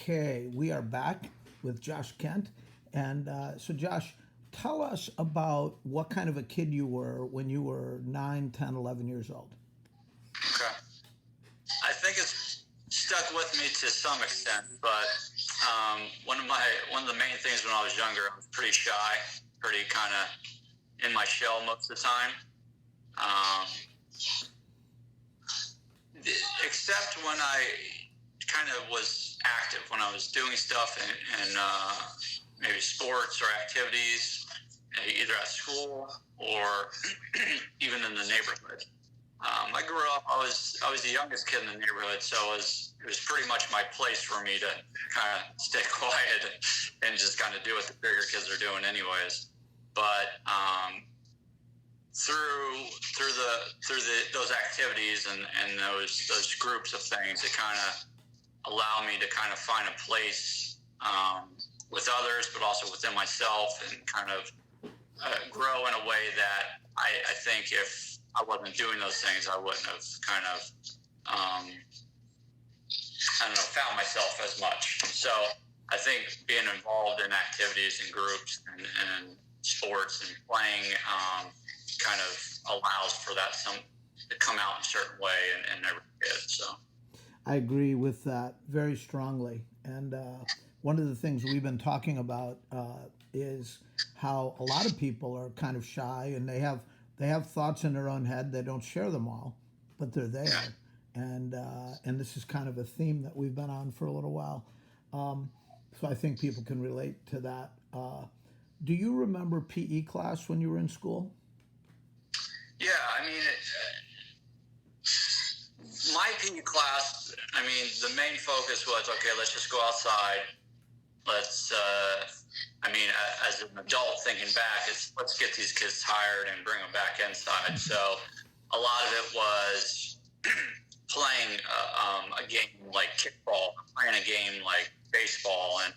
Okay, we are back with Josh Kent. And so, Josh, tell us about what kind of a kid you were when you were 9, 10, 11 years old. Okay. I think it's stuck with me to some extent, but one of the main things when I was younger, I was pretty shy, pretty kind of in my shell most of the time. Um, Except when I kind of was active, when I was doing stuff in maybe sports or activities, either at school or even in the neighborhood. I grew up. I was the youngest kid in the neighborhood, so it was pretty much my place for me to kind of stay quiet and just kind of do what the bigger kids are doing, anyways. But through those activities and those groups of things, it kind of allow me to kind of find a place with others, but also within myself, and kind of grow in a way that I think if I wasn't doing those things, I wouldn't have kind of I don't know, found myself as much. So I think being involved in activities and groups and sports and playing kind of allows for that to come out in a certain way and every kid. So I agree with that very strongly. And one of the things we've been talking about is how a lot of people are kind of shy and they have thoughts in their own head. They don't share them all, but they're there. And this is kind of a theme that we've been on for a little while. So I think people can relate to that. Do you remember PE class when you were in school? yeah, I mean, my PE class, I mean, the main focus was, okay, let's just go outside. Let's, I mean, as an adult thinking back, let's get these kids tired and bring them back inside. So a lot of it was playing a game like kickball, playing a game like baseball, and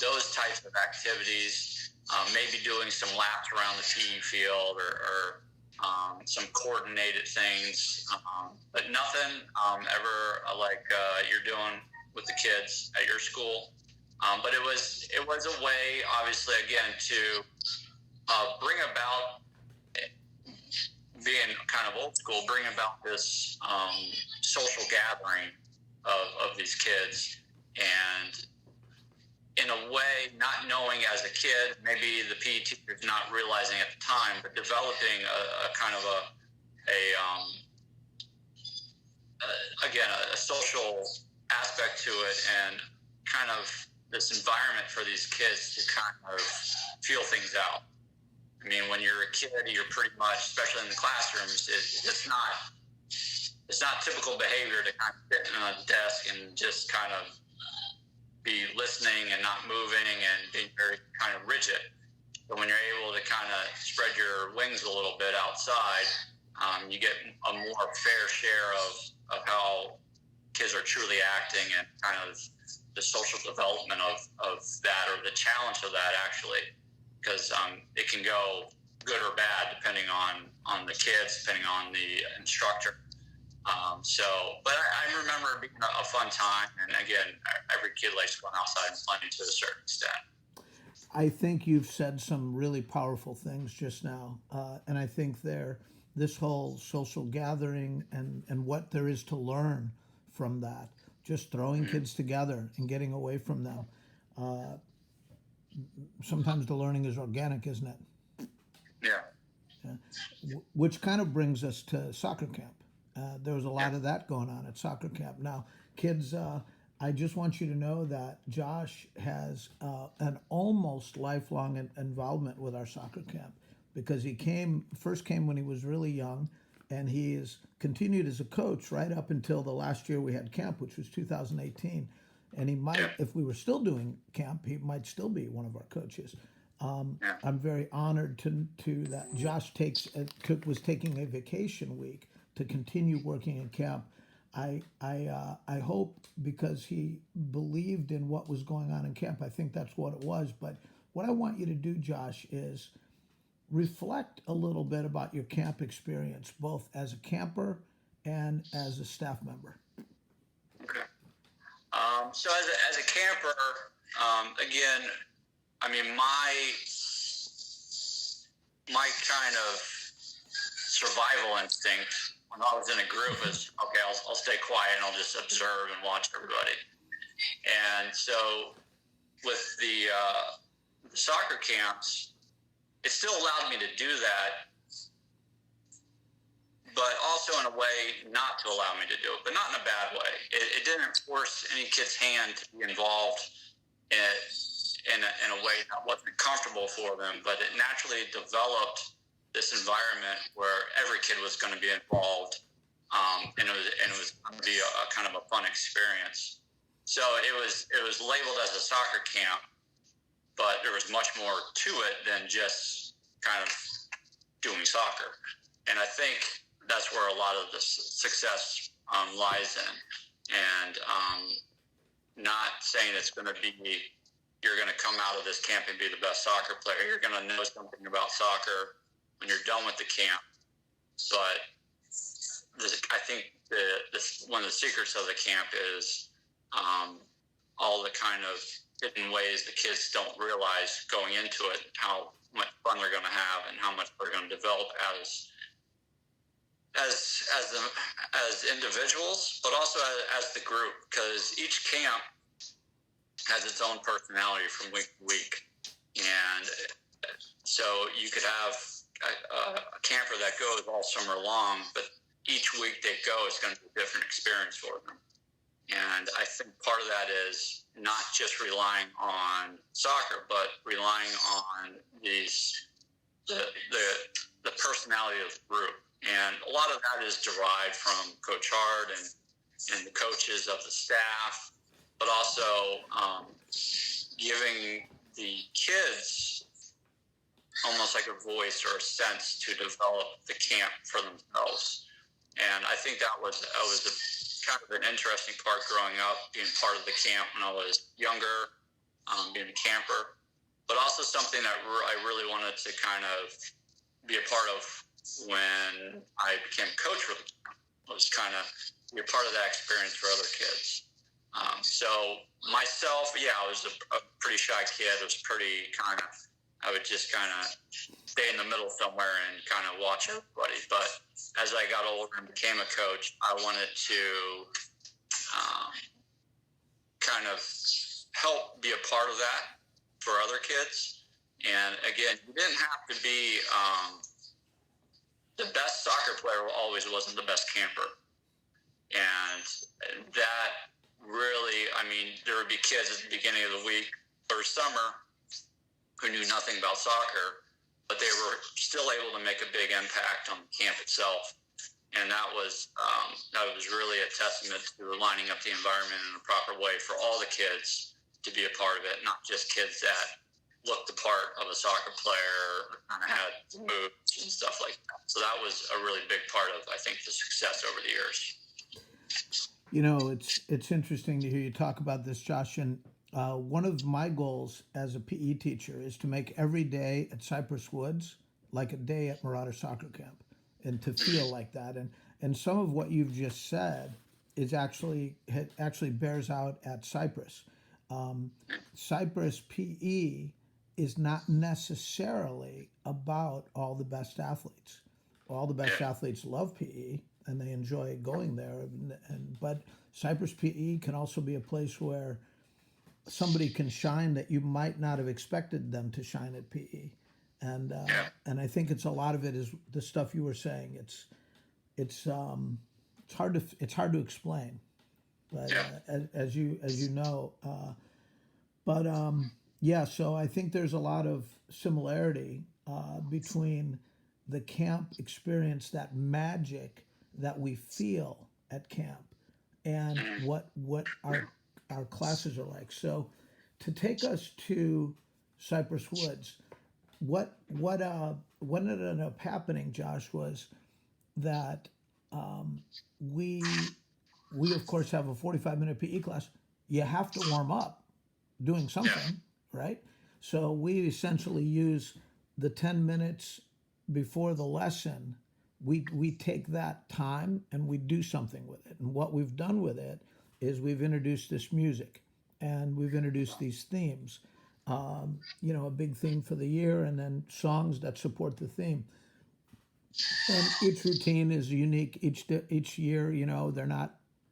those types of activities, maybe doing some laps around the PE field or some coordinated things, but nothing ever like you're doing with the kids at your school. But it was a way, obviously, again, to bring about, being kind of old school, bring about this social gathering of these kids, and in a way, not knowing as a kid, maybe the PE teacher's not realizing at the time, but developing a kind of a social aspect to it, and kind of this environment for these kids to kind of feel things out. I mean, when you're a kid, you're pretty much, especially in the classrooms, it's not typical behavior to kind of sit on a desk and just kind of be listening and not moving and being very kind of rigid. But when you're able to kind of spread your wings a little bit outside, you get a more fair share of how kids are truly acting, and kind of the social development of that, or the challenge of that, actually, because it can go good or bad depending on the kids, depending on the instructor. But I remember it being a fun time, and again, every kid likes going outside and playing to a certain extent. I think you've said some really powerful things just now, and I think this whole social gathering and what there is to learn from that, just throwing kids together and getting away from them. Sometimes the learning is organic, isn't it? Yeah. Which kind of brings us to soccer camp. There was a lot of that going on at soccer camp. Now, kids, I just want you to know that Josh has an almost lifelong involvement with our soccer camp, because he first came when he was really young, and he has continued as a coach right up until the last year we had camp, which was 2018. And he might, if we were still doing camp, he might still be one of our coaches. I'm very honored to that Josh was taking a vacation week to continue working in camp. I hope, because he believed in what was going on in camp. I think that's what it was. But what I want you to do, Josh, is reflect a little bit about your camp experience, both as a camper and as a staff member. Okay. So as a camper, again, I mean, my kind of survival instinct when I was in a group is, okay, I'll stay quiet and I'll just observe and watch everybody. And so with the soccer camps, it still allowed me to do that, but also in a way not to allow me to do it, but not in a bad way. It didn't force any kid's hand to be involved in a way that wasn't comfortable for them, but it naturally developed this environment where every kid was going to be involved, and it was going to be a kind of a fun experience. So it was labeled as a soccer camp, but there was much more to it than just kind of doing soccer. And I think that's where a lot of the success lies in. And not saying it's going to be, you're going to come out of this camp and be the best soccer player. You're going to know something about soccer when you're done with the camp. But I think one of the secrets of the camp is all the kind of hidden ways the kids don't realize going into it, how much fun they're going to have and how much they're going to develop as individuals, but also as the group, because each camp has its own personality from week to week. And so you could have a camper that goes all summer long, but each week they go, it's going to be a different experience for them. And I think part of that is not just relying on soccer, but relying on the personality of the group. And a lot of that is derived from Coach Harte and the coaches of the staff, but also giving the kids almost like a voice or a sense to develop the camp for themselves. And I think that was kind of an interesting part growing up, being part of the camp when I was younger, being a camper, but also something that I really wanted to kind of be a part of when I became a coach for the camp. Was kind of be a part of that experience for other kids. So myself, I was a pretty shy kid. I would just kind of stay in the middle somewhere and kind of watch everybody. But as I got older and became a coach, I wanted to kind of help be a part of that for other kids. And again, you didn't have to be the best soccer player always wasn't the best camper. And that really, I mean, there would be kids at the beginning of the week or summer who knew nothing about soccer, but they were still able to make a big impact on the camp itself. And that was really a testament to lining up the environment in a proper way for all the kids to be a part of it, not just kids that looked the part of a soccer player, kind of had moves and stuff like that. So that was a really big part of, I think, the success over the years. You know, it's interesting to hear you talk about this, Josh. And one of my goals as a PE teacher is to make every day at Cypress Woods like a day at Marauder Soccer Camp, and to feel like that. And some of what you've just said is actually bears out at Cypress. Cypress PE is not necessarily about all the best athletes. All the best athletes love PE and they enjoy going there. But Cypress PE can also be a place where somebody can shine that you might not have expected them to shine at PE. And I think it's a lot of it is the stuff you were saying. It's hard to explain, but as you know, so I think there's a lot of similarity between the camp experience, that magic that we feel at camp, and what our classes are like. So to take us to Cypress Woods, what ended up happening, Josh, was that we of course have a 45-minute PE class. You have to warm up doing something, right? So we essentially use the 10 minutes before the lesson. We take that time and we do something with it. And what we've done with it is we've introduced this music, and we've introduced these themes. A big theme for the year, and then songs that support the theme. And each routine is unique each year.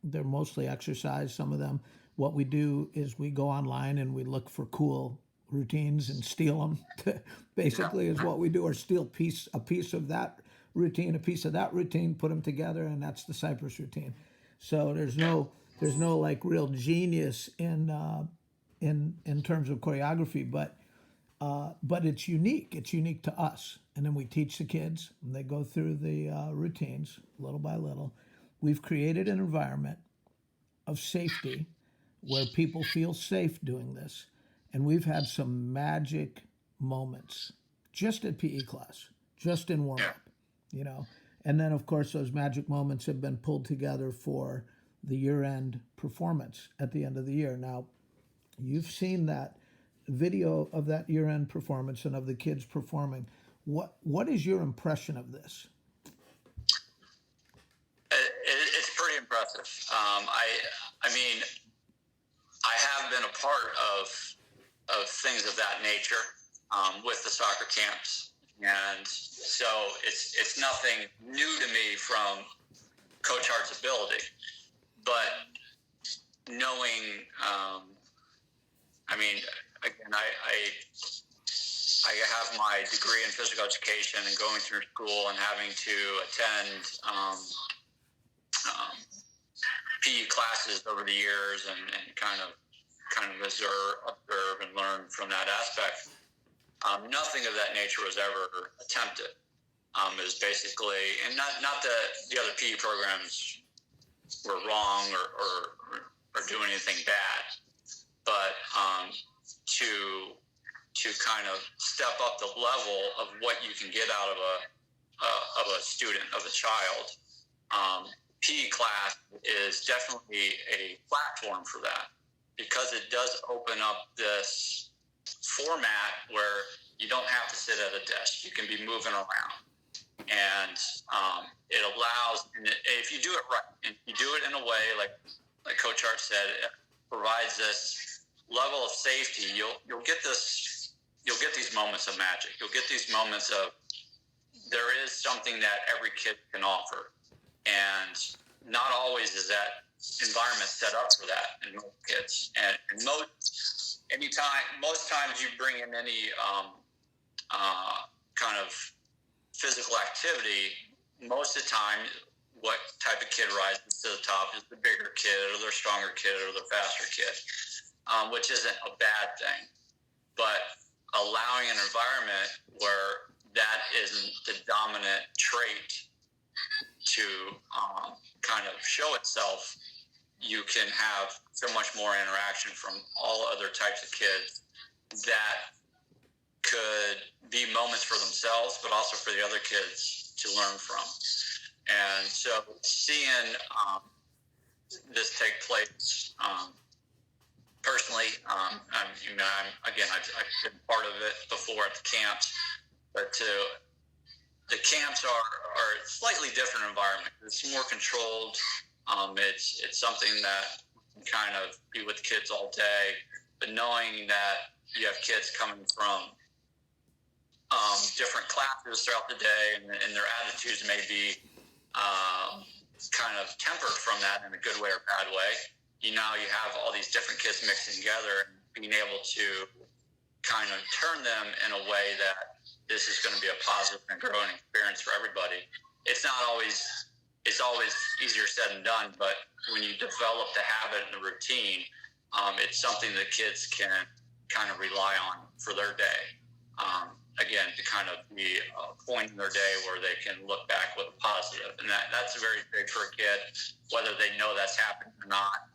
They're mostly exercise. Some of them, what we do is we go online and we look for cool routines and steal them. Basically, is what we do, or steal a piece of that routine, a piece of that routine, put them together, and that's the Cypress routine. So there's no like real genius in terms of choreography, but it's unique. It's unique to us. And then we teach the kids, and they go through the routines little by little. We've created an environment of safety where people feel safe doing this. And we've had some magic moments just at PE class, just in warm up, you know. And then, of course, those magic moments have been pulled together for the year end performance at the end of the year. Now, you've seen that video of that year end performance and of the kids performing. What is your impression of this? It's pretty impressive. I mean, I have been a part of things of that nature with the soccer camps, and so it's nothing new to me from Coach Harte's ability, but knowing, I mean, again, I have my degree in physical education, and going through school and having to attend PE classes over the years, and kind of observe and learn from that aspect. Nothing of that nature was ever attempted. It was basically, and not that the other PE programs were wrong or doing anything bad, but to kind of step up the level of what you can get out of a student, of a child. PE class is definitely a platform for that, because it does open up this format where you don't have to sit at a desk. You can be moving around. And it allows, and if you do it right, and you do it in a way like Coach Harte said, it provides this level of safety. You'll get these moments of magic. You'll get these moments of, there is something that every kid can offer, and not always is that environment set up for that in most kids. And most times you bring in any kind of physical activity, most of the time, what type of kid rises to the top is the bigger kid, or the stronger kid, or the faster kid, which isn't a bad thing. But allowing an environment where that isn't the dominant trait to kind of show itself, you can have so much more interaction from all other types of kids that could be moments for themselves, but also for the other kids to learn from. And so seeing this take place personally, I've been part of it before at the camps, but the camps are a slightly different environment. It's more controlled. It's something that you can kind of be with kids all day, but knowing that you have kids coming from different classes throughout the day, and their attitudes may be kind of tempered from that in a good way or bad way. You have all these different kids mixing together, and being able to kind of turn them in a way that this is going to be a positive and growing experience for everybody. It's always easier said than done, but when you develop the habit and the routine, it's something that kids can kind of rely on for their day. Again, to kind of be a point in their day where they can look back with a positive. And that's very big for a kid, whether they know that's happening or not.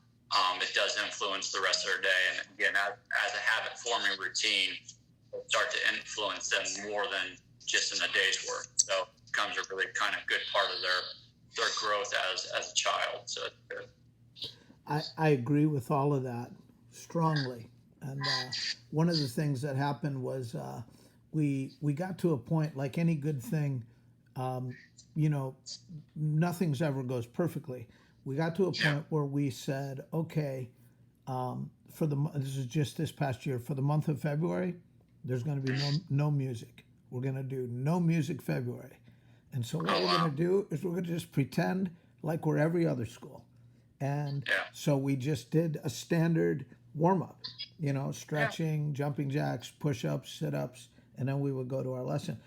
It does influence the rest of their day. And again, as a habit-forming routine, it'll start to influence them more than just in a day's work. So it becomes a really kind of good part of their growth as a child. So it's good. I agree with all of that strongly. And one of the things that happened was we got to a point, like any good thing, nothing's ever goes perfectly. We got to a Yeah. point where we said, okay, this is just this past year, for the month of February, there's going to be no music. We're going to do no music February. And so what Oh, we're going wow. to do is we're going to just pretend like we're every other school. And Yeah. so we just did a standard warm up, Yeah. stretching, jumping jacks, push ups, sit ups, and then we would go to our lesson.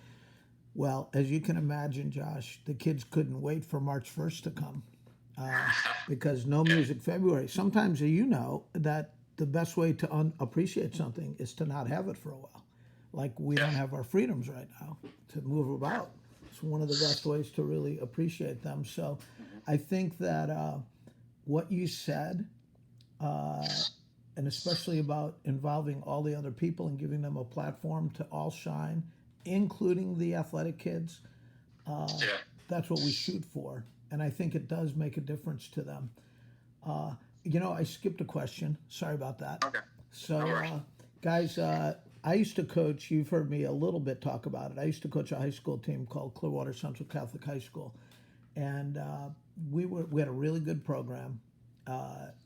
Well, as you can imagine, Josh, the kids couldn't wait for March 1st to come because no Yeah. music February. Sometimes that the best way to appreciate something is to not have it for a while. Like we Yeah. don't have our freedoms right now to move about. It's one of the best ways to really appreciate them. So I think that what you said, and especially about involving all the other people and giving them a platform to all shine, including the athletic kids, Yeah. that's what we shoot for. And I think it does make a difference to them. I skipped a question. Sorry about that. Okay. So, No worries. guys, I used to coach, you've heard me a little bit talk about it. I used to coach a high school team called Clearwater Central Catholic High School. And we had a really good program.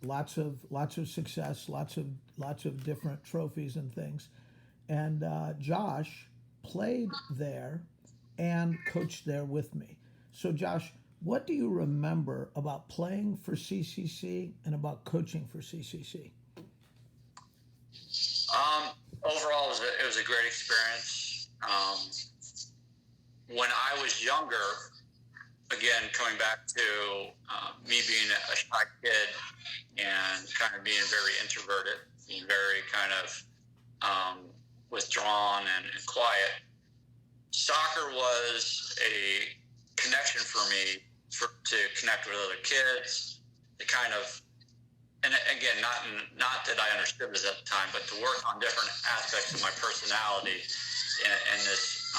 Lots of success, lots of different trophies and things. And Josh played there and coached there with me. So, Josh, what do you remember about playing for CCC and about coaching for CCC? Overall, it was a great experience. When I was younger, again, coming back to me being a shy kid and kind of being very introverted, being very kind of withdrawn and quiet, soccer was a connection for me to connect with other kids, to kind of, and again, not that I understood this at the time, but to work on different aspects of my personality in this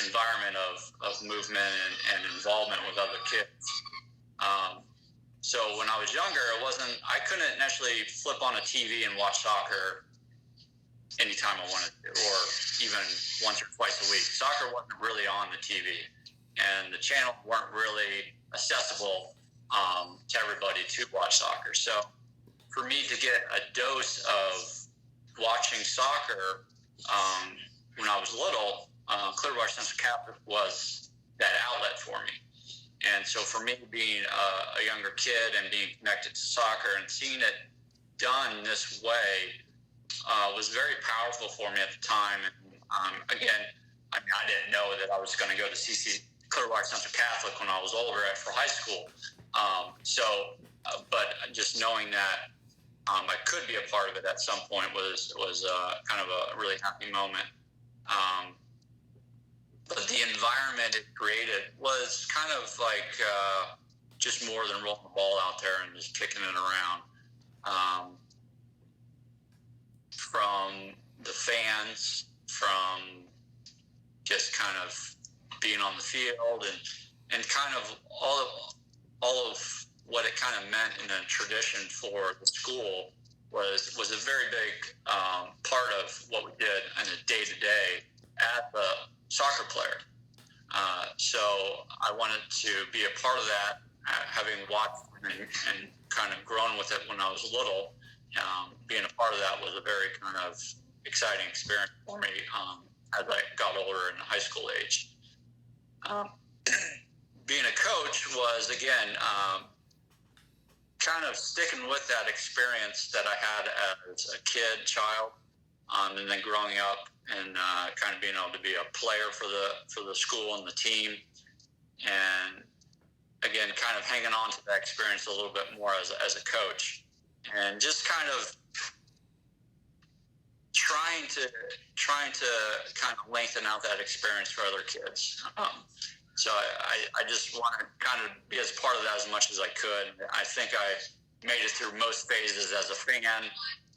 environment of movement and involvement with other kids. So when I was younger, I couldn't necessarily flip on a TV and watch soccer anytime I wanted to, or even once or twice a week. Soccer wasn't really on the TV, and the channels weren't really accessible to everybody to watch soccer. So for me to get a dose of watching soccer when I was little, Clearwater Central Camp was that outlet for me. And so for me, being a younger kid and being connected to soccer and seeing it done this way was very powerful for me at the time. And again, I didn't know that I was going to go to Clearwater Central Catholic when I was older for high school. But just knowing that I could be a part of it at some point was kind of a really happy moment. But the environment it created was kind of like just more than rolling the ball out there and just kicking it around. From the fans, from just kind of being on the field and kind of all of what it kind of meant in a tradition for the school was a very big part of what we did on a day-to-day as a soccer player. So I wanted to be a part of that, having watched and kind of grown with it when I was little. Being a part of that was a very kind of exciting experience for me as I got older in high school age. Being a coach was, again, kind of sticking with that experience that I had as a child, and then growing up and kind of being able to be a player for the school and the team, and again, kind of hanging on to that experience a little bit more as a coach, and just kind of trying to kind of lengthen out that experience for other kids. So I just want to kind of be as part of that as much as I could. I think I made it through most phases as a fan,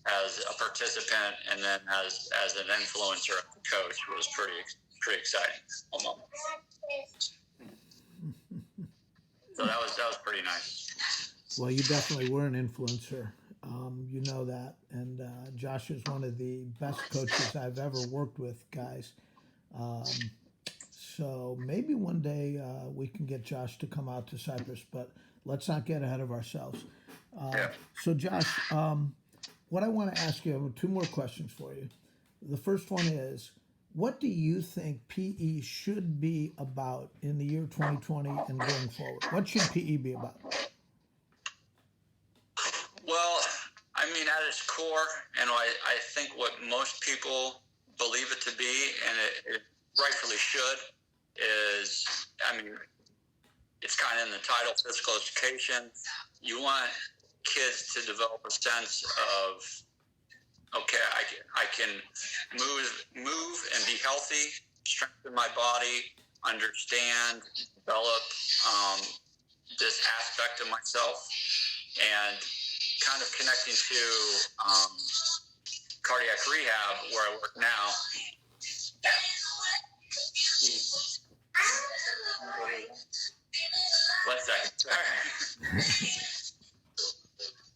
as a participant, and then as an influencer, as a coach. It was pretty exciting moment. So that was pretty nice. Well, you definitely were an influencer. You know that. And Josh is one of the best coaches I've ever worked with, guys. So maybe one day we can get Josh to come out to Cypress. But let's not get ahead of ourselves. Yeah. So, Josh, what I want to ask you, I have two more questions for you. The first one is, what do you think PE should be about in the year 2020 and going forward? What should PE be about? Well, I mean, at its core, and I think what most people believe it to be, and it rightfully should, is, I mean, it's kind of in the title, physical education. You want kids to develop a sense of, okay, I can move and be healthy, strengthen my body, understand, develop this aspect of myself, and kind of connecting to cardiac rehab where I work now. One second.